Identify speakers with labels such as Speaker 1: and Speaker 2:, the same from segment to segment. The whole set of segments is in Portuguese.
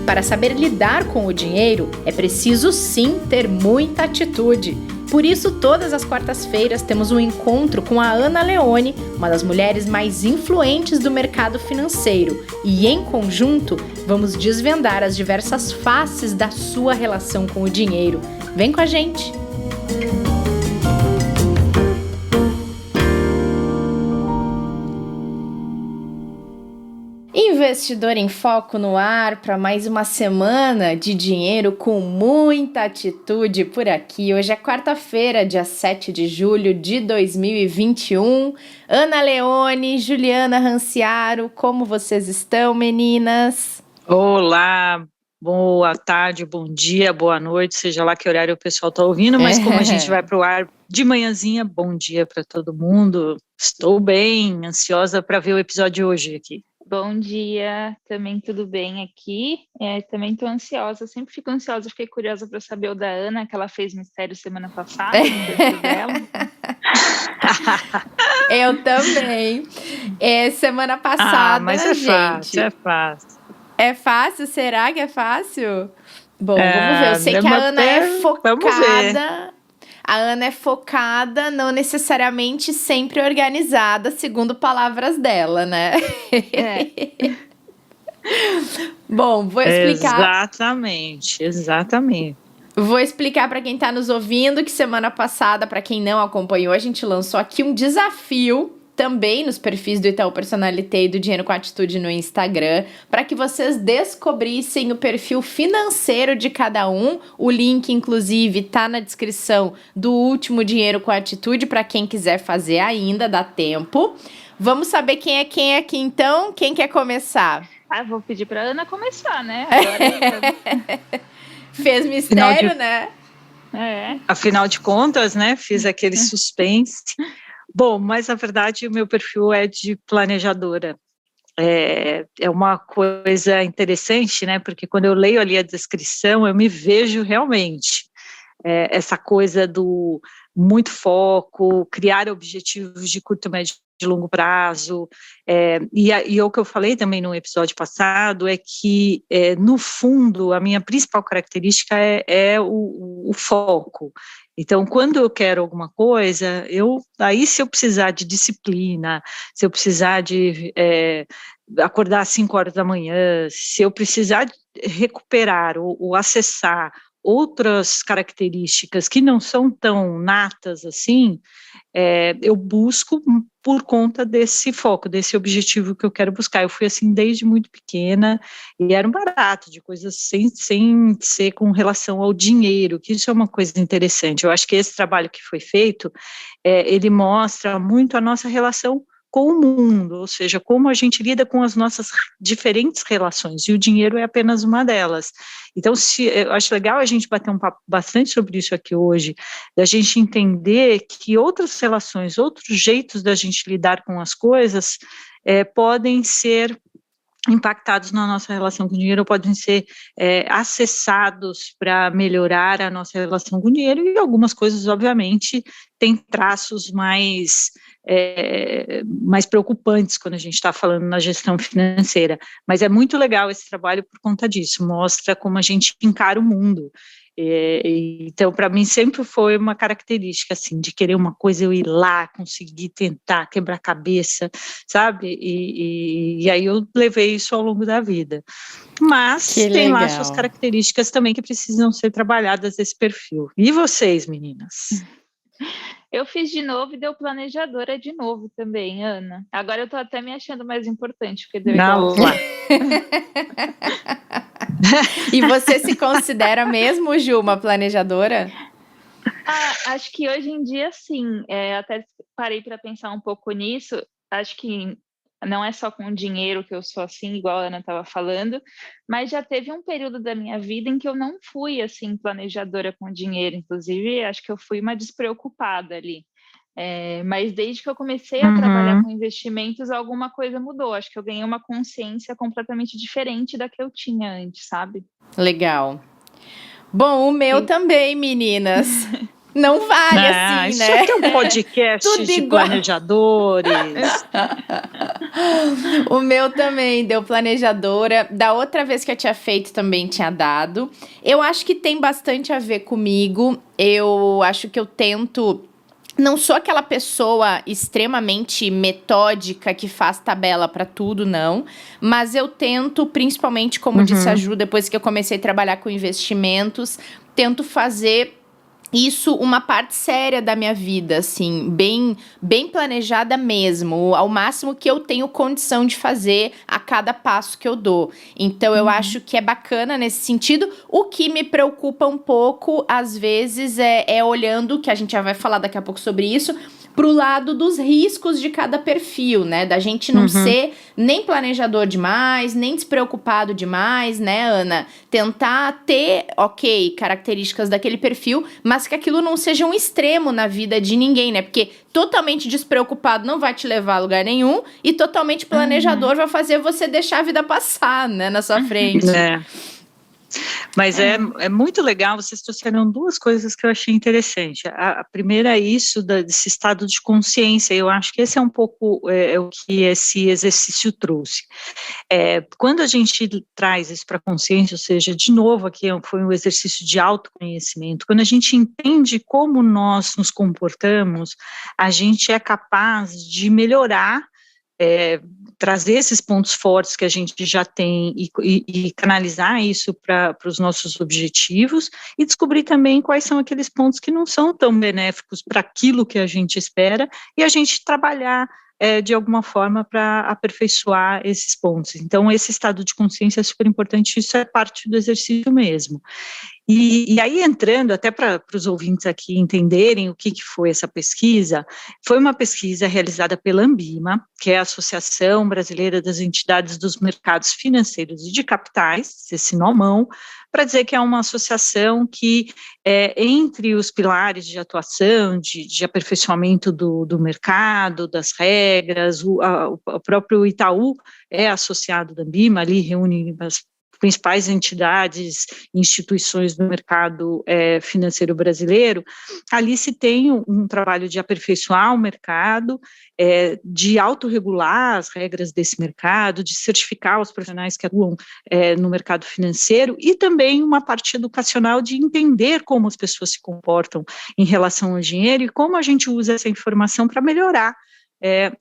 Speaker 1: Para saber lidar com o dinheiro, é preciso sim ter muita atitude. Por isso, todas as quartas-feiras temos um encontro com a Ana Leone, uma das mulheres mais influentes do mercado financeiro. E, em conjunto, vamos desvendar as diversas faces da sua relação com o dinheiro. Vem com a gente! Investidor em Foco no ar para mais uma semana de dinheiro com muita atitude por aqui. Hoje é quarta-feira, dia 7 de julho de 2021. Ana Leone, Juliana Ranciaro, como vocês estão, meninas?
Speaker 2: Olá, boa tarde, bom dia, boa noite, seja lá que horário o pessoal está ouvindo, mas como a gente vai para o ar de manhãzinha, bom dia para todo mundo. Estou bem, ansiosa para ver o episódio de hoje aqui.
Speaker 3: Bom dia, também tudo bem aqui, também estou ansiosa, sempre fico ansiosa, fiquei curiosa para saber o da Ana, que ela fez mistério semana passada, no perfil dela.
Speaker 1: Eu também, semana passada,
Speaker 2: mas é
Speaker 1: gente.
Speaker 2: fácil, é fácil.
Speaker 1: É fácil? Será que é fácil? Bom, vamos ver, eu sei que a Ana é focada... A Ana é focada, não necessariamente sempre organizada, segundo palavras dela, né? Bom, vou explicar.
Speaker 2: Exatamente.
Speaker 1: Vou explicar para quem está nos ouvindo que semana passada, para quem não acompanhou, a gente lançou aqui um desafio também nos perfis do Itaú Personalité e do Dinheiro com Atitude no Instagram, para que vocês descobrissem o perfil financeiro de cada um. O link, inclusive, tá na descrição do último Dinheiro com Atitude, para quem quiser fazer ainda, dá tempo. Vamos saber quem é quem aqui, então? Quem quer começar?
Speaker 3: Vou pedir para Ana começar, né? Agora...
Speaker 1: Fez mistério, né?
Speaker 2: Afinal de contas, né? Fiz aquele suspense. Bom, mas na verdade o meu perfil é de planejadora. É uma coisa interessante, né? Porque quando eu leio ali a descrição, eu me vejo realmente. Essa coisa do muito foco, criar objetivos de curto, médio e longo prazo. E o que eu falei também no episódio passado é que, no fundo, a minha principal característica é o foco. Então, quando eu quero alguma coisa, aí se eu precisar de disciplina, se eu precisar de acordar às 5 horas da manhã, se eu precisar recuperar ou acessar outras características que não são tão natas assim, eu busco por conta desse foco, desse objetivo que eu quero buscar. Eu fui assim desde muito pequena e era um barato de coisas sem ser com relação ao dinheiro, que isso é uma coisa interessante. Eu acho que esse trabalho que foi feito, ele mostra muito a nossa relação com o mundo, ou seja, como a gente lida com as nossas diferentes relações, e o dinheiro é apenas uma delas. Então, eu acho legal a gente bater um papo bastante sobre isso aqui hoje, da gente entender que outras relações, outros jeitos da gente lidar com as coisas podem ser impactados na nossa relação com o dinheiro, podem ser acessados para melhorar a nossa relação com o dinheiro, e algumas coisas, obviamente, têm traços mais preocupantes quando a gente está falando na gestão financeira, mas é muito legal esse trabalho por conta disso, mostra como a gente encara o mundo. Então, para mim, sempre foi uma característica, assim, de querer uma coisa, eu ir lá, conseguir tentar, quebrar a cabeça, sabe? E aí eu levei isso ao longo da vida. Mas tem lá suas características também que precisam ser trabalhadas desse perfil. E vocês, meninas?
Speaker 3: Eu fiz de novo e deu planejadora de novo também, Ana. Agora eu tô até me achando mais importante, porque deu igual.
Speaker 1: E você se considera mesmo, Ju, uma planejadora?
Speaker 3: Acho que hoje em dia, sim. Até parei para pensar um pouco nisso. Acho que não é só com dinheiro que eu sou assim, igual a Ana estava falando, mas já teve um período da minha vida em que eu não fui assim planejadora com dinheiro. Inclusive, acho que eu fui uma despreocupada ali. Mas desde que eu comecei a trabalhar com investimentos, alguma coisa mudou. Acho que eu ganhei uma consciência completamente diferente da que eu tinha antes, sabe?
Speaker 1: Legal. Bom, o meu também, meninas. Não vale assim,
Speaker 2: isso
Speaker 1: né?
Speaker 2: aqui é um podcast
Speaker 1: Tudo
Speaker 2: de
Speaker 1: igual.
Speaker 2: planejadores.
Speaker 1: O meu também deu planejadora. Da outra vez que eu tinha feito também tinha dado. Eu acho que tem bastante a ver comigo. Eu acho que eu tento. Não sou aquela pessoa extremamente metódica que faz tabela para tudo, não. Mas eu tento, principalmente, como disse a Ju, depois que eu comecei a trabalhar com investimentos, tento fazer isso uma parte séria da minha vida, assim, bem planejada mesmo, ao máximo que eu tenho condição de fazer a cada passo que eu dou. Então, eu acho que é bacana nesse sentido. O que me preocupa um pouco, às vezes, é olhando, que a gente já vai falar daqui a pouco sobre isso, pro lado dos riscos de cada perfil, né? Da gente não ser nem planejador demais, nem despreocupado demais, né, Ana? Tentar ter, ok, características daquele perfil, mas que aquilo não seja um extremo na vida de ninguém, né? Porque totalmente despreocupado não vai te levar a lugar nenhum e totalmente planejador vai fazer você deixar a vida passar, né, na sua frente.
Speaker 2: Mas é muito legal, vocês trouxeram duas coisas que eu achei interessante. A primeira é isso, desse estado de consciência. Eu acho que esse é um pouco o que esse exercício trouxe. Quando a gente traz isso para a consciência, ou seja, de novo aqui foi um exercício de autoconhecimento, quando a gente entende como nós nos comportamos, a gente é capaz de melhorar, trazer esses pontos fortes que a gente já tem e canalizar isso para os nossos objetivos e descobrir também quais são aqueles pontos que não são tão benéficos para aquilo que a gente espera e a gente trabalhar de alguma forma para aperfeiçoar esses pontos. Então, esse estado de consciência é super importante, isso é parte do exercício mesmo. E aí, entrando até para os ouvintes aqui entenderem o que foi essa pesquisa, foi uma pesquisa realizada pela Ambima, que é a Associação Brasileira das Entidades dos Mercados Financeiros e de Capitais, esse nomão, para dizer que é uma associação que, entre os pilares de atuação, de aperfeiçoamento do mercado, das regras, o próprio Itaú é associado da Ambima, ali reúne as principais entidades, instituições do mercado financeiro brasileiro, ali se tem um trabalho de aperfeiçoar o mercado, de autorregular as regras desse mercado, de certificar os profissionais que atuam no mercado financeiro e também uma parte educacional de entender como as pessoas se comportam em relação ao dinheiro e como a gente usa essa informação para melhorar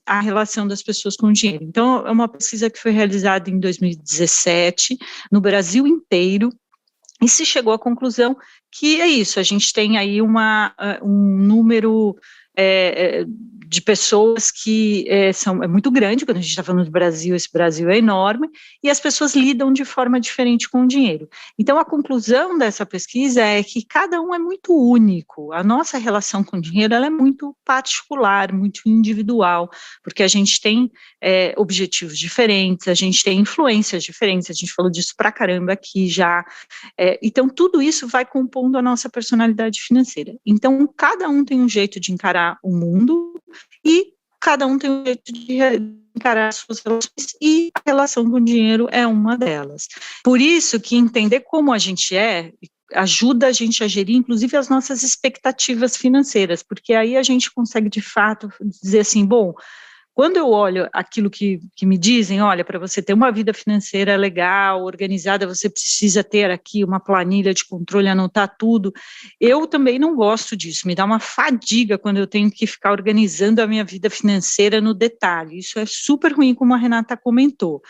Speaker 2: a relação das pessoas com o dinheiro. Então, é uma pesquisa que foi realizada em 2017, no Brasil inteiro, e se chegou à conclusão que é isso, a gente tem aí um número de pessoas que é muito grande, quando a gente está falando do Brasil, esse Brasil é enorme, e as pessoas lidam de forma diferente com o dinheiro. Então, a conclusão dessa pesquisa é que cada um é muito único, a nossa relação com o dinheiro ela é muito particular, muito individual, porque a gente tem objetivos diferentes, a gente tem influências diferentes, a gente falou disso pra caramba aqui já, então tudo isso vai compondo a nossa personalidade financeira. Então, cada um tem um jeito de encarar o mundo e cada um tem um jeito de encarar as suas relações e a relação com o dinheiro é uma delas. Por isso que entender como a gente ajuda a gente a gerir, inclusive, as nossas expectativas financeiras, porque aí a gente consegue, de fato, dizer assim, bom, quando eu olho aquilo que me dizem, olha, para você ter uma vida financeira legal, organizada, você precisa ter aqui uma planilha de controle, anotar tudo, eu também não gosto disso, me dá uma fadiga quando eu tenho que ficar organizando a minha vida financeira no detalhe, isso é super ruim, como a Renata comentou.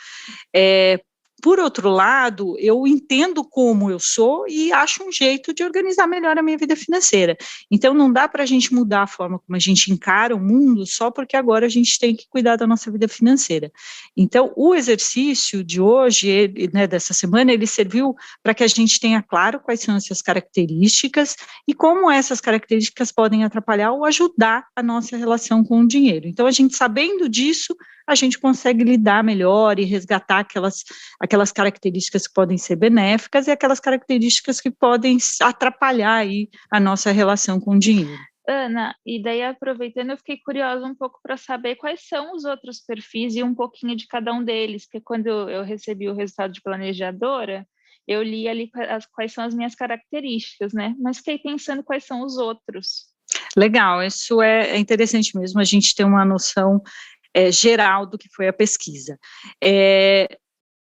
Speaker 2: Por outro lado, eu entendo como eu sou e acho um jeito de organizar melhor a minha vida financeira. Então, não dá para a gente mudar a forma como a gente encara o mundo só porque agora a gente tem que cuidar da nossa vida financeira. Então, o exercício de hoje, dessa semana, ele serviu para que a gente tenha claro quais são essas características e como essas características podem atrapalhar ou ajudar a nossa relação com o dinheiro. Então, a gente sabendo disso, a gente consegue lidar melhor e resgatar aquelas características que podem ser benéficas e aquelas características que podem atrapalhar aí a nossa relação com o dinheiro.
Speaker 3: Ana, e daí aproveitando, eu fiquei curiosa um pouco para saber quais são os outros perfis e um pouquinho de cada um deles, porque quando eu recebi o resultado de planejadora, eu li ali quais são as minhas características, né? Mas fiquei pensando quais são os outros.
Speaker 2: Legal, isso é interessante mesmo, a gente ter uma noção geral do que foi a pesquisa.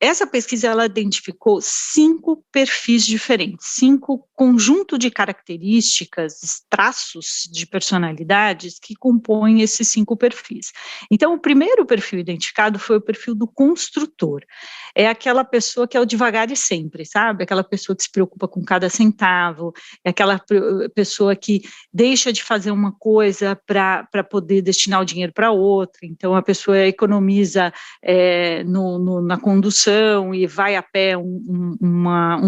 Speaker 2: Essa pesquisa, ela identificou 5 perfis diferentes, 5 conjuntos de características, traços de personalidades que compõem esses 5 perfis. Então, o primeiro perfil identificado foi o perfil do construtor. É aquela pessoa que é o devagar e sempre, sabe? Aquela pessoa que se preocupa com cada centavo, é aquela pessoa que deixa de fazer uma coisa para poder destinar o dinheiro para outra. Então, a pessoa economiza na condução e vai a pé uma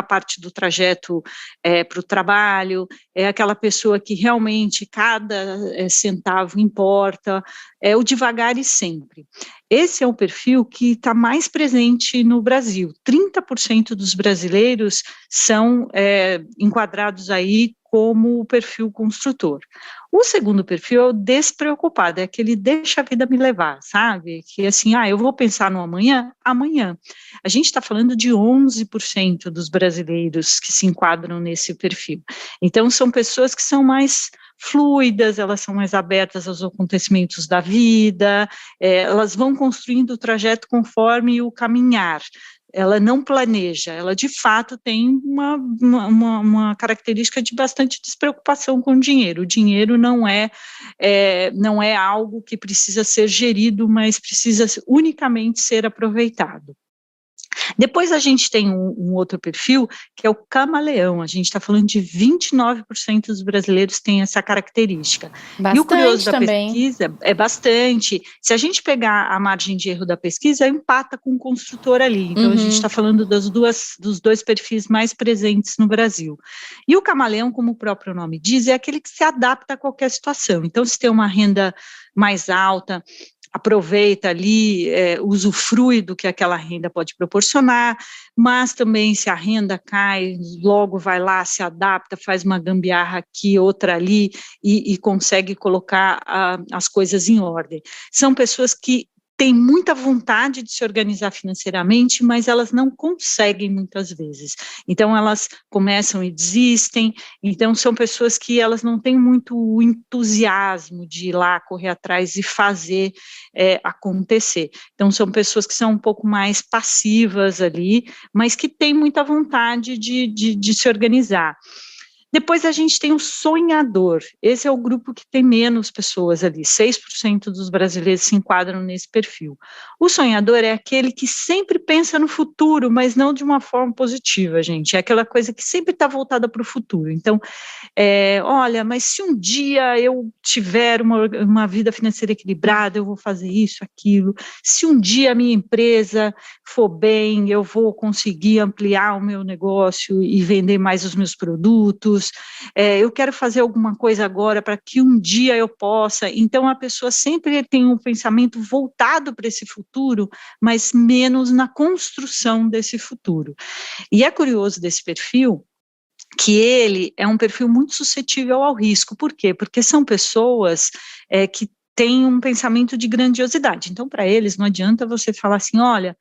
Speaker 2: parte do trajeto para o trabalho, é aquela pessoa que realmente cada centavo importa, é o devagar e sempre. Esse é um perfil que está mais presente no Brasil. 30% dos brasileiros são enquadrados aí como o perfil construtor. O segundo perfil é o despreocupado, é aquele deixa a vida me levar, sabe? Que assim, eu vou pensar no amanhã. A gente está falando de 11% dos brasileiros que se enquadram nesse perfil. Então, são pessoas que são mais fluidas, elas são mais abertas aos acontecimentos da vida, elas vão construindo o trajeto conforme o caminhar. Ela não planeja, ela de fato tem uma característica de bastante despreocupação com o dinheiro. O dinheiro não é algo que precisa ser gerido, mas precisa unicamente ser aproveitado. Depois a gente tem um outro perfil, que é o camaleão. A gente está falando de 29% dos brasileiros têm essa característica.
Speaker 1: Bastante.
Speaker 2: E o curioso da
Speaker 1: também.
Speaker 2: pesquisa é bastante. Se a gente pegar a margem de erro da pesquisa, empata com o construtor ali. Então, a gente está falando dos 2 perfis mais presentes no Brasil. E o camaleão, como o próprio nome diz, é aquele que se adapta a qualquer situação. Então, se tem uma renda mais alta, aproveita ali, usufrui do que aquela renda pode proporcionar, mas também se a renda cai, logo vai lá, se adapta, faz uma gambiarra aqui, outra ali, e consegue colocar as coisas em ordem. São pessoas que têm muita vontade de se organizar financeiramente, mas elas não conseguem muitas vezes. Então, elas começam e desistem. Então, são pessoas que elas não têm muito entusiasmo de ir lá, correr atrás e fazer acontecer. Então, são pessoas que são um pouco mais passivas ali, mas que têm muita vontade de se organizar. Depois a gente tem o sonhador, esse é o grupo que tem menos pessoas ali, 6% dos brasileiros se enquadram nesse perfil. O sonhador é aquele que sempre pensa no futuro, mas não de uma forma positiva, gente, é aquela coisa que sempre está voltada para o futuro. Então, olha, mas se um dia eu tiver uma vida financeira equilibrada, eu vou fazer isso, aquilo, se um dia a minha empresa for bem, eu vou conseguir ampliar o meu negócio e vender mais os meus produtos, eu quero fazer alguma coisa agora para que um dia eu possa. Então, a pessoa sempre tem um pensamento voltado para esse futuro, mas menos na construção desse futuro. E é curioso desse perfil, que ele é um perfil muito suscetível ao risco. Por quê? Porque são pessoas que têm um pensamento de grandiosidade. Então, para eles, não adianta você falar assim, olha,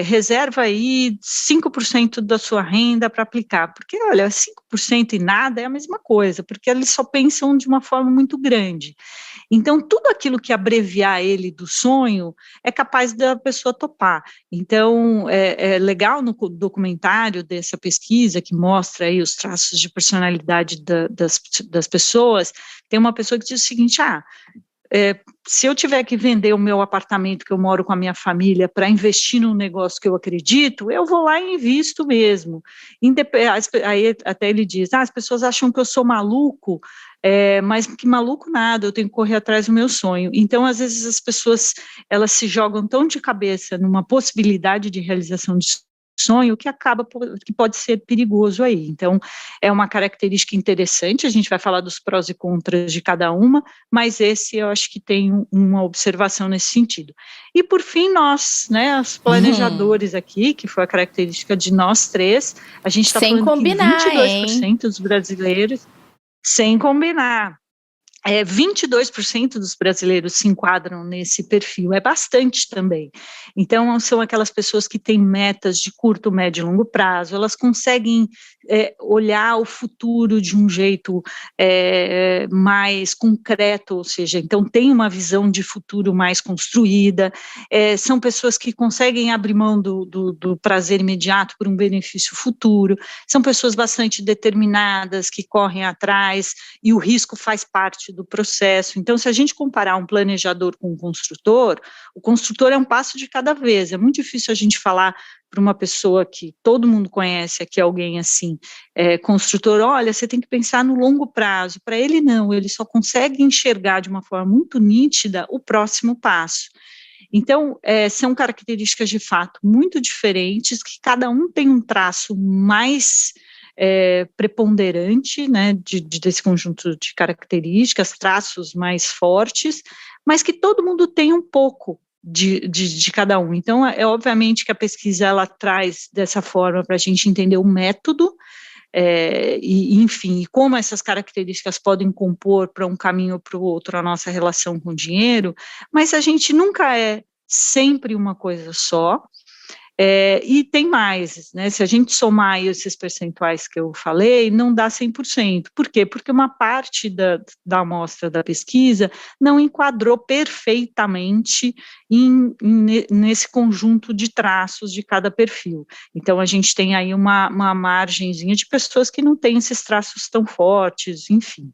Speaker 2: reserva aí 5% da sua renda para aplicar, porque, olha, 5% e nada é a mesma coisa, porque eles só pensam de uma forma muito grande. Então, tudo aquilo que abreviar ele do sonho é capaz da pessoa topar. Então, é legal no documentário dessa pesquisa, que mostra aí os traços de personalidade das pessoas, tem uma pessoa que diz o seguinte, se eu tiver que vender o meu apartamento que eu moro com a minha família para investir num negócio que eu acredito, eu vou lá e invisto mesmo. Aí até ele diz, as pessoas acham que eu sou maluco, mas que maluco nada, eu tenho que correr atrás do meu sonho. Então, às vezes as pessoas, elas se jogam tão de cabeça numa possibilidade de realização de sonho que pode ser perigoso aí. Então, é uma característica interessante, a gente vai falar dos prós e contras de cada uma, mas esse eu acho que tem uma observação nesse sentido. E por fim, nós, né, os planejadores aqui, que foi a característica de nós 3, a gente está falando que 22% dos brasileiros, sem combinar, 22% dos brasileiros se enquadram nesse perfil, é bastante também. Então, são aquelas pessoas que têm metas de curto, médio e longo prazo, elas conseguem olhar o futuro de um jeito mais concreto, ou seja, então tem uma visão de futuro mais construída, são pessoas que conseguem abrir mão do prazer imediato por um benefício futuro, são pessoas bastante determinadas, que correm atrás, e o risco faz parte do processo. Então, se a gente comparar um planejador com um construtor, o construtor é um passo de cada vez. É muito difícil a gente falar para uma pessoa que todo mundo conhece, aqui alguém assim, construtor, olha, você tem que pensar no longo prazo. Para ele não, ele só consegue enxergar de uma forma muito nítida o próximo passo. Então, são características de fato muito diferentes, que cada um tem um traço mais preponderante, né, desse conjunto de características, traços mais fortes, mas que todo mundo tem um pouco de cada um. Então, obviamente que a pesquisa ela traz dessa forma para a gente entender o método, enfim, como essas características podem compor para um caminho ou para o outro a nossa relação com o dinheiro, mas a gente nunca é sempre uma coisa só. E tem mais, né? Se a gente somar esses percentuais que eu falei, não dá 100%. Por quê? Porque uma parte da amostra da pesquisa não enquadrou perfeitamente nesse conjunto de traços de cada perfil. Então, a gente tem aí uma margenzinha de pessoas que não têm esses traços tão fortes, enfim.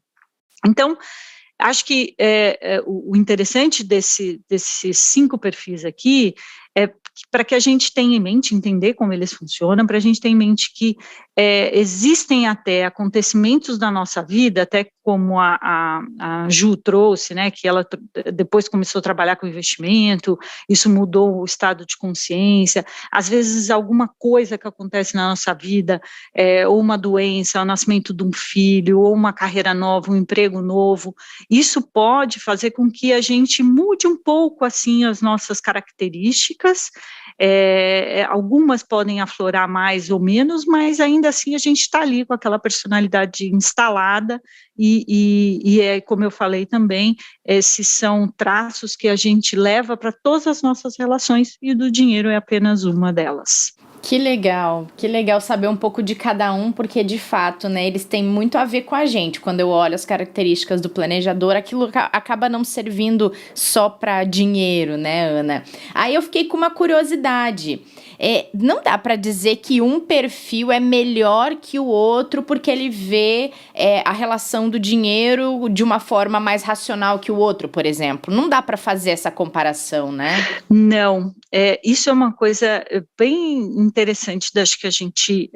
Speaker 2: Então, acho que o interessante desses 5 perfis aqui é para que a gente tenha em mente, entender como eles funcionam, para a gente ter em mente que existem até acontecimentos da nossa vida, até como a Ju trouxe, né, que ela depois começou a trabalhar com investimento, isso mudou o estado de consciência, às vezes alguma coisa que acontece na nossa vida, ou uma doença, o nascimento de um filho, ou uma carreira nova, um emprego novo, isso pode fazer com que a gente mude um pouco, assim, as nossas características, algumas podem aflorar mais ou menos, mas ainda assim a gente está ali com aquela personalidade instalada e como eu falei também, esses são traços que a gente leva para todas as nossas relações e o do dinheiro é apenas uma delas.
Speaker 1: Que legal saber um pouco de cada um, porque de fato, né, eles têm muito a ver com a gente. Quando eu olho as características do planejador, aquilo acaba não servindo só para dinheiro, né, Ana? Aí eu fiquei com uma curiosidade. Não dá para dizer que um perfil é melhor que o outro porque ele vê a relação do dinheiro de uma forma mais racional que o outro, por exemplo. Não dá para fazer essa comparação, né?
Speaker 2: Não, isso é uma coisa bem interessante, acho que a gente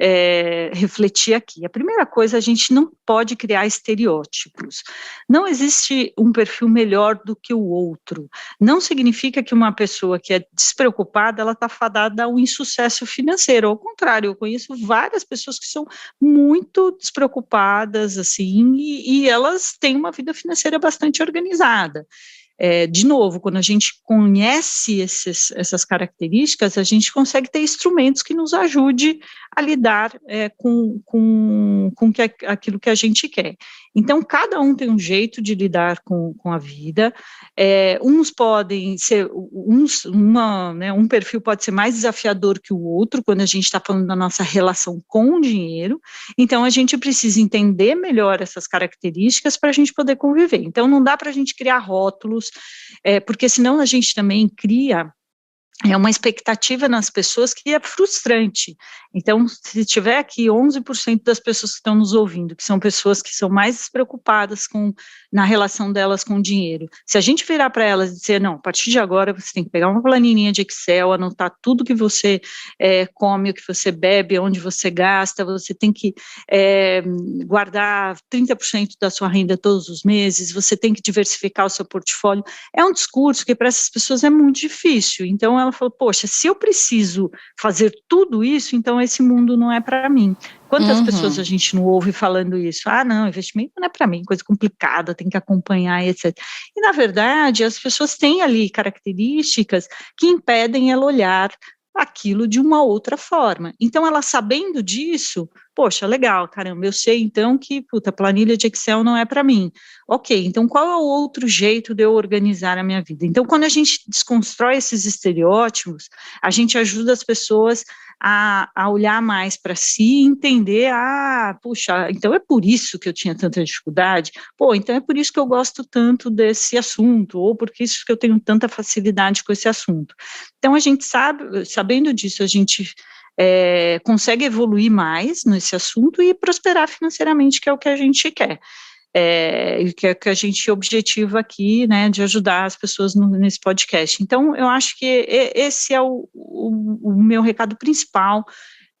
Speaker 2: refletir aqui. A primeira coisa, a gente não pode criar estereótipos. Não existe um perfil melhor do que o outro. Não significa que uma pessoa que é despreocupada, ela está fadada ao insucesso financeiro. Ao contrário, eu conheço várias pessoas que são muito despreocupadas, assim, e elas têm uma vida financeira bastante organizada. De novo, quando a gente conhece essas características, a gente consegue ter instrumentos que nos ajude a lidar com aquilo que a gente quer. Então, cada um tem um jeito de lidar com a vida, uns podem ser, um perfil pode ser mais desafiador que o outro, quando a gente está falando da nossa relação com o dinheiro, então a gente precisa entender melhor essas características para a gente poder conviver. Então, não dá para a gente criar rótulos, porque senão a gente também cria uma expectativa nas pessoas que é frustrante. Então, se tiver aqui 11% das pessoas que estão nos ouvindo, que são pessoas que são mais despreocupadas na relação delas com o dinheiro, se a gente virar para elas e dizer, não, a partir de agora você tem que pegar uma planilhinha de Excel, anotar tudo que você come, o que você bebe, onde você gasta, você tem que guardar 30% da sua renda todos os meses, você tem que diversificar o seu portfólio, é um discurso que para essas pessoas é muito difícil. Então, ela falou, poxa, se eu preciso fazer tudo isso, então esse mundo não é para mim. Quantas pessoas a gente não ouve falando isso? Ah, não, investimento não é para mim, coisa complicada, tem que acompanhar, etc. E, na verdade, as pessoas têm ali características que impedem ela olhar aquilo de uma outra forma. Então, ela sabendo disso, poxa, legal, caramba, eu sei então que, planilha de Excel não é para mim. Ok, então qual é o outro jeito de eu organizar a minha vida? Então, quando a gente desconstrói esses estereótipos, a gente ajuda as pessoas a olhar mais para si e entender, puxa, então é por isso que eu tinha tanta dificuldade, então é por isso que eu gosto tanto desse assunto, ou por isso que eu tenho tanta facilidade com esse assunto. Então, a gente sabendo disso, a gente consegue evoluir mais nesse assunto e prosperar financeiramente, que é o que a gente quer. E que é que a gente objetiva aqui, né, de ajudar as pessoas nesse podcast. Então, eu acho que esse é o meu recado principal.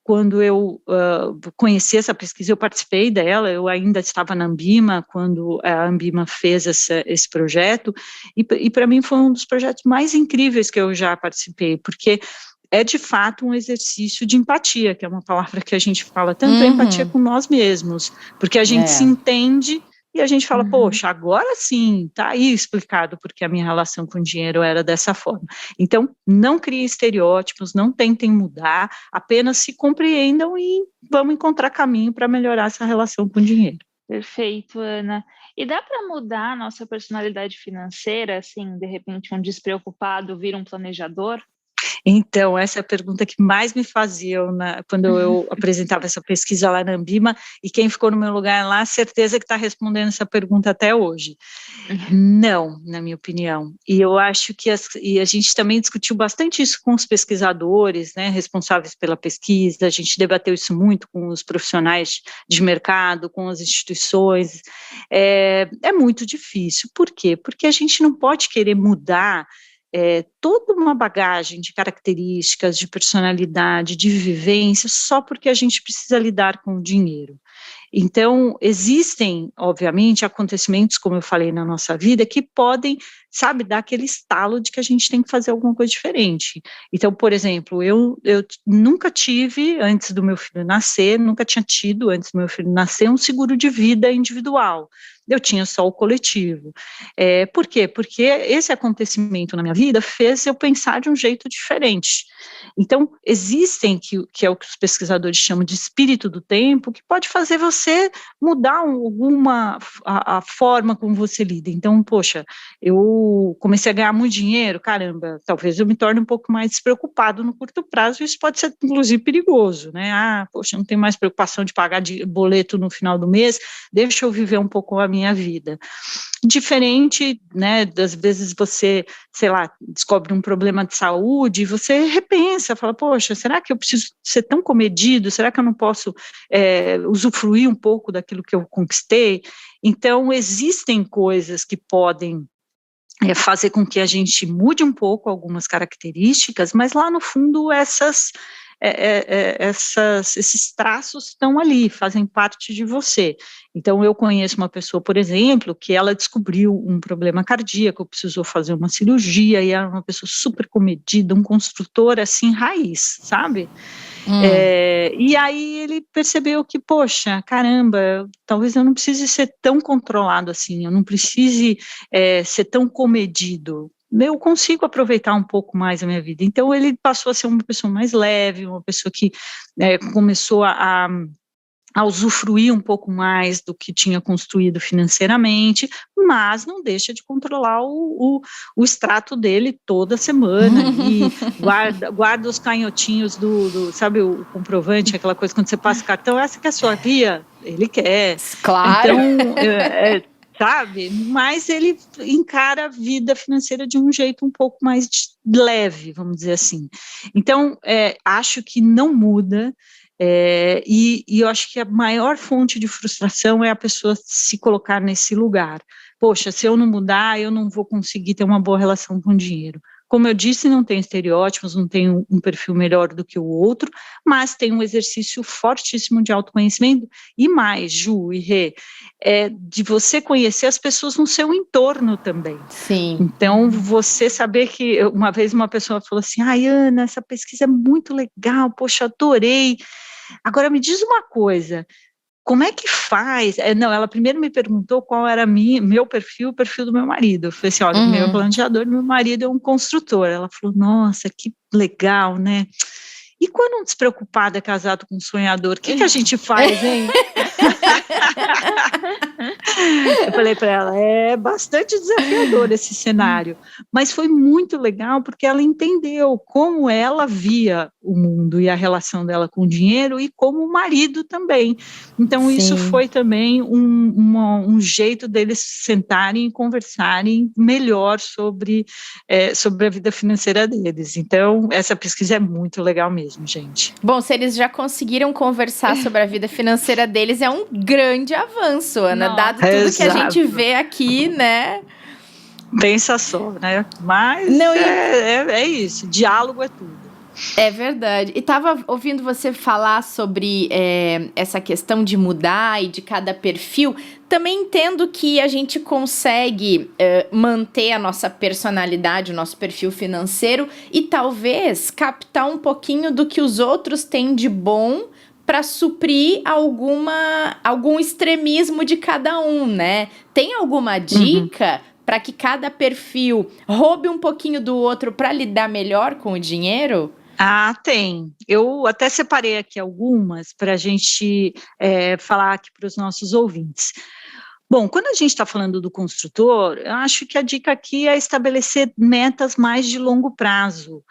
Speaker 2: Quando eu conheci essa pesquisa, eu participei dela, eu ainda estava na Ambima, quando a Ambima fez esse projeto, e para mim foi um dos projetos mais incríveis que eu já participei, porque é de fato um exercício de empatia, que é uma palavra que a gente fala tanto, empatia com nós mesmos, porque a gente se entende e a gente fala, poxa, agora sim, está aí explicado porque a minha relação com o dinheiro era dessa forma. Então, não criem estereótipos, não tentem mudar, apenas se compreendam e vamos encontrar caminho para melhorar essa relação com o dinheiro.
Speaker 3: Perfeito, Ana. E dá para mudar a nossa personalidade financeira, assim, de repente um despreocupado vira um planejador?
Speaker 2: Então, essa é a pergunta que mais me faziam quando eu apresentava essa pesquisa lá na Ambima, e quem ficou no meu lugar lá, certeza que está respondendo essa pergunta até hoje. Não, na minha opinião. E eu acho que a gente também discutiu bastante isso com os pesquisadores, né, responsáveis pela pesquisa, a gente debateu isso muito com os profissionais de mercado, com as instituições. É muito difícil. Por quê? Porque a gente não pode querer mudar toda uma bagagem de características, de personalidade, de vivência, só porque a gente precisa lidar com o dinheiro. Então, existem, obviamente, acontecimentos, como eu falei, na nossa vida, que podem, dar aquele estalo de que a gente tem que fazer alguma coisa diferente. Então, por exemplo, eu nunca tive, antes do meu filho nascer, nunca tinha tido, antes do meu filho nascer, um seguro de vida individual. Eu tinha só o coletivo. Por quê? Porque esse acontecimento na minha vida fez eu pensar de um jeito diferente. Então, existem, que é o que os pesquisadores chamam de espírito do tempo, que pode fazer você mudar a forma como você lida. Então, poxa, eu comecei a ganhar muito dinheiro, caramba, talvez eu me torne um pouco mais despreocupado no curto prazo, isso pode ser, inclusive, perigoso, né? Poxa, não tenho mais preocupação de pagar boleto no final do mês, deixa eu viver um pouco a minha vida. Diferente, né, das vezes você, descobre um problema de saúde, você repensa, fala, poxa, será que eu preciso ser tão comedido? Será que eu não posso usufruir um pouco daquilo que eu conquistei? Então, existem coisas que podem fazer com que a gente mude um pouco algumas características, mas lá no fundo esses traços estão ali, fazem parte de você. Então, eu conheço uma pessoa, por exemplo, que ela descobriu um problema cardíaco, precisou fazer uma cirurgia, e era uma pessoa super comedida, um construtor, assim, raiz, sabe? E aí ele percebeu que, poxa, caramba, talvez eu não precise ser tão controlado assim, eu não precise ser tão comedido, eu consigo aproveitar um pouco mais a minha vida. Então ele passou a ser uma pessoa mais leve, uma pessoa que começou a usufruir um pouco mais do que tinha construído financeiramente, mas não deixa de controlar o extrato dele toda semana, e guarda os canhotinhos sabe, o comprovante, aquela coisa, quando você passa o cartão, essa que é a sua via, ele quer.
Speaker 1: Claro.
Speaker 2: Então, sabe, mas ele encara a vida financeira de um jeito um pouco mais leve, vamos dizer assim. Então, acho que não muda. E eu acho que a maior fonte de frustração é a pessoa se colocar nesse lugar. Poxa, se eu não mudar, eu não vou conseguir ter uma boa relação com o dinheiro. Como eu disse, não tem estereótipos, não tem um perfil melhor do que o outro, mas tem um exercício fortíssimo de autoconhecimento, e mais, Ju e Rê, de você conhecer as pessoas no seu entorno também.
Speaker 1: Sim.
Speaker 2: Então, você saber que, uma vez uma pessoa falou assim, Ana, essa pesquisa é muito legal, poxa, adorei. Agora, me diz uma coisa, como é que faz? Não, ela primeiro me perguntou qual era meu perfil, o perfil do meu marido. Eu falei assim, olha, o meu é planejador, meu marido é um construtor. Ela falou, nossa, que legal, né? E quando um despreocupado é casado com um sonhador, o que a gente faz, hein? Eu falei para ela, é bastante desafiador esse cenário, mas foi muito legal porque ela entendeu como ela via o mundo e a relação dela com o dinheiro e como o marido também. Então, isso foi também um jeito deles sentarem e conversarem melhor sobre a vida financeira deles. Então, essa pesquisa é muito legal mesmo, gente.
Speaker 1: Bom, se eles já conseguiram conversar sobre a vida financeira deles, é um grande avanço, Ana, dado tudo que a gente vê aqui, né?
Speaker 2: Pensa só, né? Mas não, é isso, diálogo é tudo.
Speaker 1: É verdade. E tava ouvindo você falar sobre essa questão de mudar e de cada perfil. Também entendo que a gente consegue manter a nossa personalidade, o nosso perfil financeiro e talvez captar um pouquinho do que os outros têm de bom para suprir algum extremismo de cada um, né? Tem alguma dica para que cada perfil roube um pouquinho do outro para lidar melhor com o dinheiro?
Speaker 2: Ah, tem. Eu até separei aqui algumas para a gente falar aqui para os nossos ouvintes. Bom, quando a gente está falando do construtor, eu acho que a dica aqui é estabelecer metas mais de longo prazo,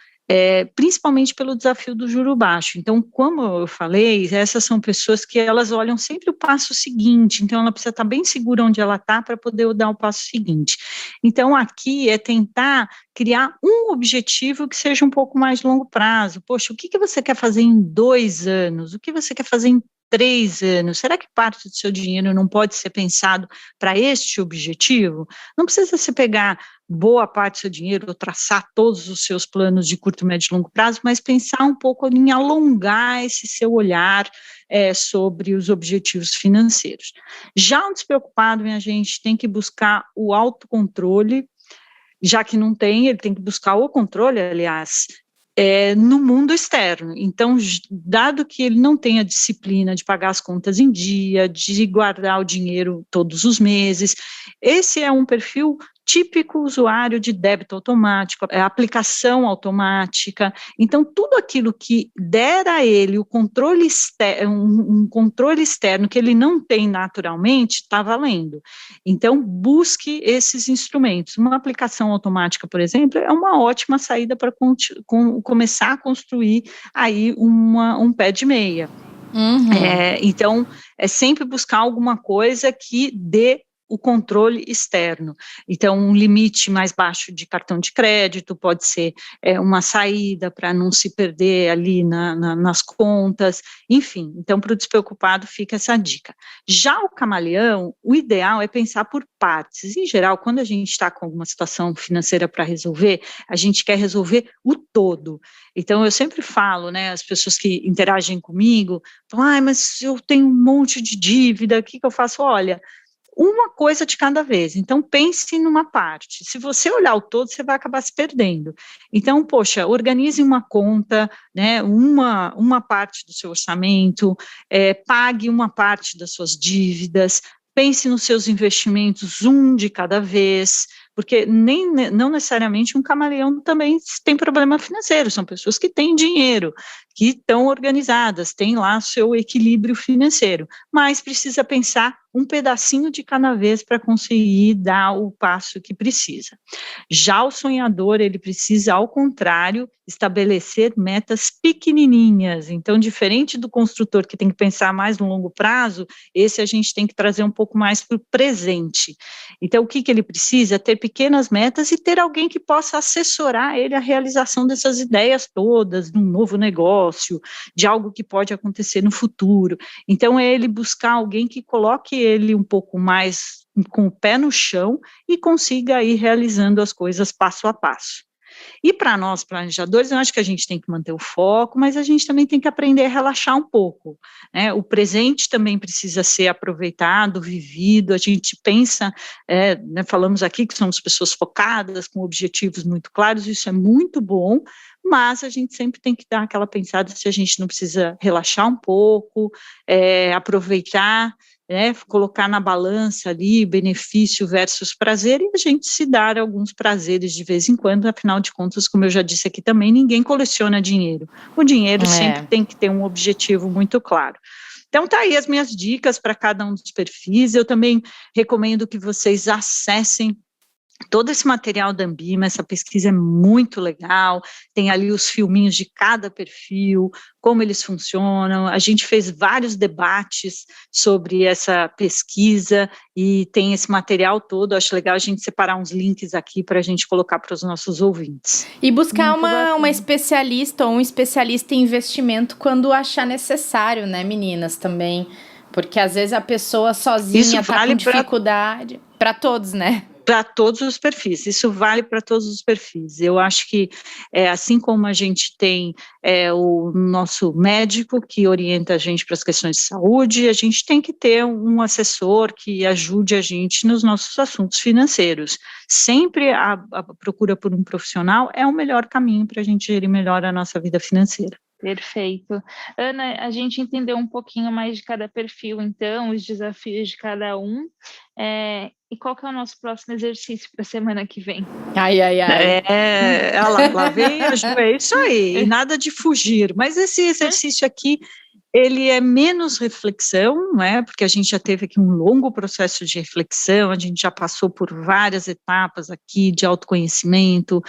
Speaker 2: principalmente pelo desafio do juro baixo. Então, como eu falei, essas são pessoas que elas olham sempre o passo seguinte, então ela precisa estar bem segura onde ela está para poder dar o passo seguinte. Então, aqui é tentar criar um objetivo que seja um pouco mais de longo prazo. Poxa, o que você quer fazer em 2 anos? O que você quer fazer em 3 anos? Será que parte do seu dinheiro não pode ser pensado para este objetivo? Não precisa se pegar boa parte do seu dinheiro ou traçar todos os seus planos de curto, médio e longo prazo, mas pensar um pouco em alongar esse seu olhar sobre os objetivos financeiros. Já um despreocupado, minha gente, tem que buscar o autocontrole, já que não tem, ele tem que buscar o controle, aliás, no mundo externo. Então, dado que ele não tem a disciplina de pagar as contas em dia, de guardar o dinheiro todos os meses, esse é um perfil típico usuário de débito automático, aplicação automática. Então, tudo aquilo que der a ele o controle externo, um controle externo que ele não tem naturalmente, está valendo. Então, busque esses instrumentos. Uma aplicação automática, por exemplo, é uma ótima saída para começar a construir aí um pé de meia. Então, é sempre buscar alguma coisa que dê o controle externo. Então, um limite mais baixo de cartão de crédito pode ser uma saída para não se perder ali nas contas, enfim. Então, para o despreocupado fica essa dica. Já o camaleão, o ideal é pensar por partes. Em geral, quando a gente está com alguma situação financeira para resolver, a gente quer resolver o todo. Então, eu sempre falo, né, as pessoas que interagem comigo, falam, mas eu tenho um monte de dívida, o que eu faço? Olha, uma coisa de cada vez, então pense numa parte, se você olhar o todo, você vai acabar se perdendo, então, poxa, organize uma conta, né, uma parte do seu orçamento, pague uma parte das suas dívidas, pense nos seus investimentos, um de cada vez, porque não necessariamente um camaleão também tem problema financeiro, são pessoas que têm dinheiro, que estão organizadas, têm lá seu equilíbrio financeiro, mas precisa pensar um pedacinho de cada vez para conseguir dar o passo que precisa. Já o sonhador, ele precisa, ao contrário, estabelecer metas pequenininhas, então, diferente do construtor que tem que pensar mais no longo prazo, esse a gente tem que trazer um pouco mais para o presente. Então, o que ele precisa? Ter pequenas metas e ter alguém que possa assessorar ele a realização dessas ideias todas, de um novo negócio, de algo que pode acontecer no futuro. Então, é ele buscar alguém que coloque ele um pouco mais com o pé no chão e consiga ir realizando as coisas passo a passo. E para nós, planejadores, eu acho que a gente tem que manter o foco, mas a gente também tem que aprender a relaxar um pouco, né? O presente também precisa ser aproveitado, vivido, a gente pensa, né, falamos aqui que somos pessoas focadas, com objetivos muito claros, isso é muito bom, mas a gente sempre tem que dar aquela pensada se a gente não precisa relaxar um pouco, aproveitar, né, colocar na balança ali benefício versus prazer, e a gente se dar alguns prazeres de vez em quando, afinal de contas, como eu já disse aqui também, ninguém coleciona dinheiro. O dinheiro sempre tem que ter um objetivo muito claro. Então, tá aí as minhas dicas para cada um dos perfis. Eu também recomendo que vocês acessem todo esse material da Ambima. Essa pesquisa é muito legal, tem ali os filminhos de cada perfil, como eles funcionam. A gente fez vários debates sobre essa pesquisa e tem esse material todo. Acho legal a gente separar uns links aqui para a gente colocar para os nossos ouvintes.
Speaker 1: E buscar uma especialista ou um especialista em investimento quando achar necessário, né, meninas, também. Porque às vezes a pessoa sozinha está com dificuldade. Para todos, né?
Speaker 2: Para todos os perfis, isso vale para todos os perfis. Eu acho que, assim como a gente tem o nosso médico que orienta a gente para as questões de saúde, a gente tem que ter um assessor que ajude a gente nos nossos assuntos financeiros. Sempre a procura por um profissional é o melhor caminho para a gente gerir melhor a nossa vida financeira.
Speaker 3: Perfeito. Ana, a gente entendeu um pouquinho mais de cada perfil, então, os desafios de cada um. E qual que é o nosso próximo exercício para a semana que vem?
Speaker 1: Ai.
Speaker 2: Lá vem a Ju, é isso aí, e nada de fugir. Mas esse exercício aqui, ele é menos reflexão, não é? Porque a gente já teve aqui um longo processo de reflexão, a gente já passou por várias etapas aqui de autoconhecimento,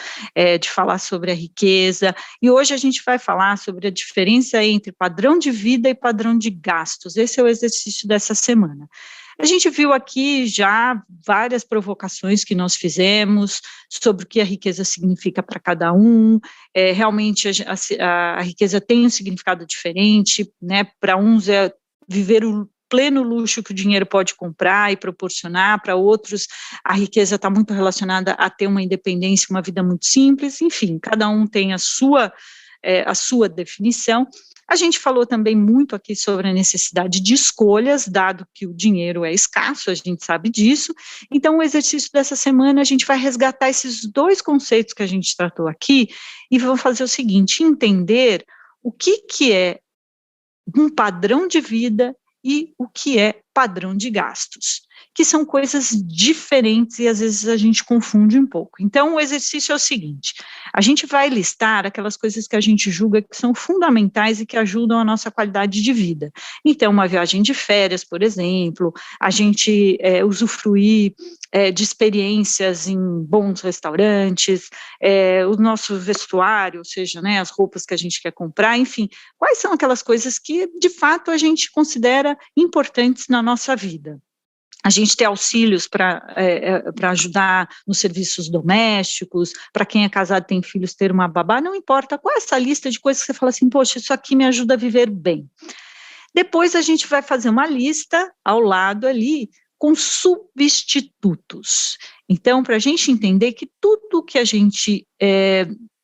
Speaker 2: de falar sobre a riqueza, e hoje a gente vai falar sobre a diferença entre padrão de vida e padrão de gastos. Esse é o exercício dessa semana. A gente viu aqui já várias provocações que nós fizemos sobre o que a riqueza significa para cada um. Realmente a riqueza tem um significado diferente, né? Para uns é viver o pleno luxo que o dinheiro pode comprar e proporcionar, para outros a riqueza está muito relacionada a ter uma independência, uma vida muito simples, enfim, cada um tem a sua definição. A gente falou também muito aqui sobre a necessidade de escolhas, dado que o dinheiro é escasso, a gente sabe disso. Então, o exercício dessa semana, a gente vai resgatar esses dois conceitos que a gente tratou aqui e vamos fazer o seguinte, entender o que é um padrão de vida e o que é padrão de gastos, que são coisas diferentes e às vezes a gente confunde um pouco. Então, o exercício é o seguinte, a gente vai listar aquelas coisas que a gente julga que são fundamentais e que ajudam a nossa qualidade de vida. Então, uma viagem de férias, por exemplo, a gente usufruir de experiências em bons restaurantes, o nosso vestuário, ou seja, né, as roupas que a gente quer comprar, enfim, quais são aquelas coisas que, de fato, a gente considera importantes na nossa vida. A gente ter auxílios para ajudar nos serviços domésticos, para quem é casado e tem filhos, ter uma babá, não importa, qual é essa lista de coisas que você fala assim, poxa, isso aqui me ajuda a viver bem. Depois a gente vai fazer uma lista ao lado ali, com substitutos. Então, para a gente entender que tudo que a gente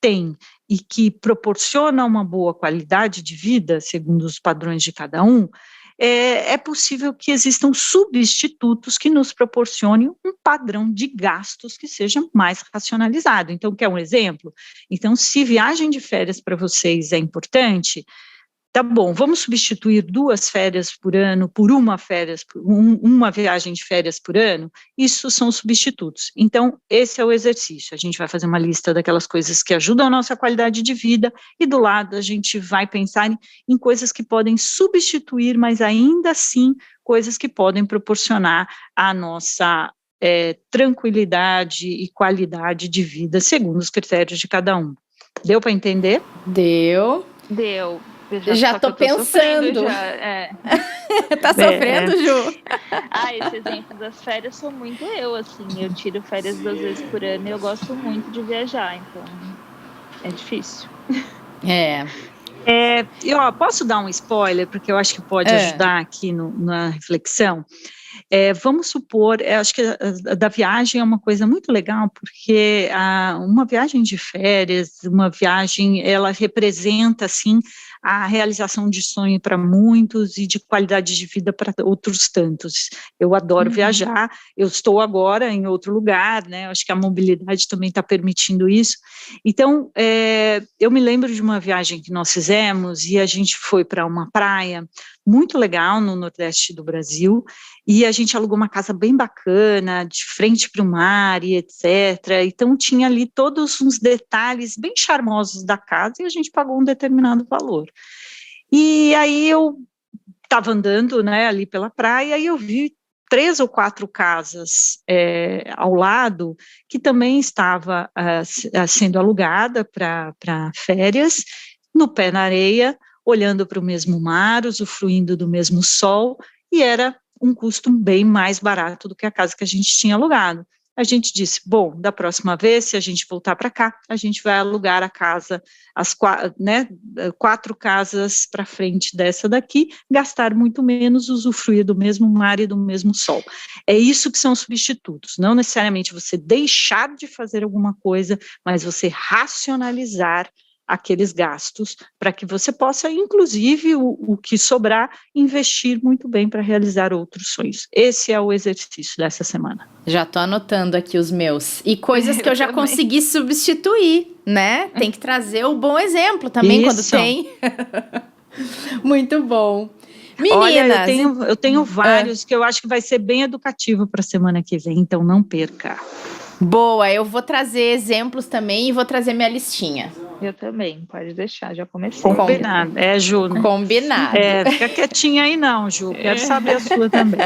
Speaker 2: tem e que proporciona uma boa qualidade de vida, segundo os padrões de cada um, é possível que existam substitutos que nos proporcionem um padrão de gastos que seja mais racionalizado. Então, quer um exemplo? Então, se viagem de férias para vocês é importante, tá bom, vamos substituir 2 férias por ano por uma viagem de férias por ano? Isso são substitutos. Então, esse é o exercício. A gente vai fazer uma lista daquelas coisas que ajudam a nossa qualidade de vida e do lado a gente vai pensar em coisas que podem substituir, mas ainda assim coisas que podem proporcionar a nossa tranquilidade e qualidade de vida segundo os critérios de cada um. Deu para entender?
Speaker 1: Deu. Já tô pensando. Tá sofrendo, Ju?
Speaker 3: Esse exemplo das férias sou muito eu, assim. Eu tiro férias 2 vezes por ano e eu gosto muito de viajar, então é difícil.
Speaker 2: Posso dar um spoiler, porque eu acho que pode ajudar aqui na reflexão. Vamos supor, acho que a da viagem é uma coisa muito legal, porque uma viagem de férias, uma viagem, ela representa, assim, a realização de sonho para muitos e de qualidade de vida para outros tantos. Eu adoro viajar, eu estou agora em outro lugar, né? Acho que a mobilidade também está permitindo isso. Então, eu me lembro de uma viagem que nós fizemos e a gente foi para uma praia muito legal no Nordeste do Brasil, e a gente alugou uma casa bem bacana, de frente para o mar e etc. Então tinha ali todos uns detalhes bem charmosos da casa e a gente pagou um determinado valor. E aí eu estava andando, né, ali pela praia e eu vi 3 ou 4 casas ao lado que também estava sendo alugada para férias, no pé na areia, olhando para o mesmo mar, usufruindo do mesmo sol, e era um custo bem mais barato do que a casa que a gente tinha alugado. A gente disse, bom, da próxima vez, se a gente voltar para cá, a gente vai alugar a casa, 4 casas para frente dessa daqui, gastar muito menos, usufruir do mesmo mar e do mesmo sol. É isso que são substitutos, não necessariamente você deixar de fazer alguma coisa, mas você racionalizar aqueles gastos, para que você possa, inclusive, o que sobrar, investir muito bem para realizar outros sonhos. Esse é o exercício dessa semana.
Speaker 1: Já tô anotando aqui os meus. E coisas que eu já consegui substituir, né? Tem que trazer o bom exemplo também quando tem. Muito bom. Meninas,
Speaker 2: olha, eu tenho vários que eu acho que vai ser bem educativo para a semana que vem, então não perca.
Speaker 1: Boa, eu vou trazer exemplos também e vou trazer minha listinha.
Speaker 3: Eu também, pode deixar, já comecei.
Speaker 2: Combinado, Ju.
Speaker 1: Combinado.
Speaker 2: Fica quietinha aí não, Ju, quero saber a sua também.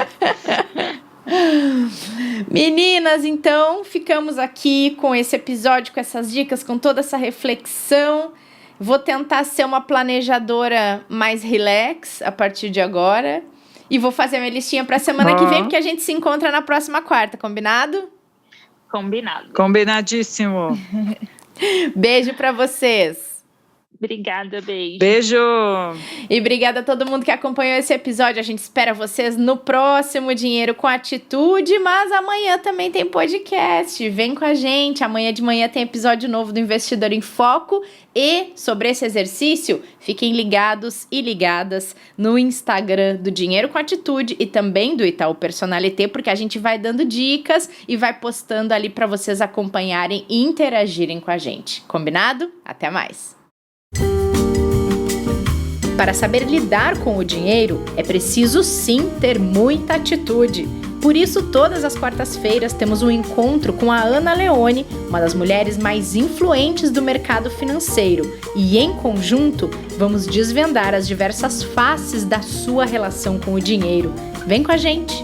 Speaker 1: Meninas, então, ficamos aqui com esse episódio, com essas dicas, com toda essa reflexão. Vou tentar ser uma planejadora mais relax a partir de agora. E vou fazer minha listinha para a semana que vem, porque a gente se encontra na próxima quarta, combinado?
Speaker 3: Combinado.
Speaker 2: Combinadíssimo.
Speaker 1: Beijo para vocês.
Speaker 3: Obrigada, beijo.
Speaker 2: Beijo.
Speaker 1: E obrigada a todo mundo que acompanhou esse episódio. A gente espera vocês no próximo Dinheiro com Atitude, mas amanhã também tem podcast. Vem com a gente. Amanhã de manhã tem episódio novo do Investidor em Foco. E sobre esse exercício, fiquem ligados e ligadas no Instagram do Dinheiro com Atitude e também do Itaú Personalité, porque a gente vai dando dicas e vai postando ali para vocês acompanharem e interagirem com a gente. Combinado? Até mais! Para saber lidar com o dinheiro, é preciso sim ter muita atitude. Por isso, todas as quartas-feiras temos um encontro com a Ana Leone, uma das mulheres mais influentes do mercado financeiro. E em conjunto, vamos desvendar as diversas faces da sua relação com o dinheiro. Vem com a gente!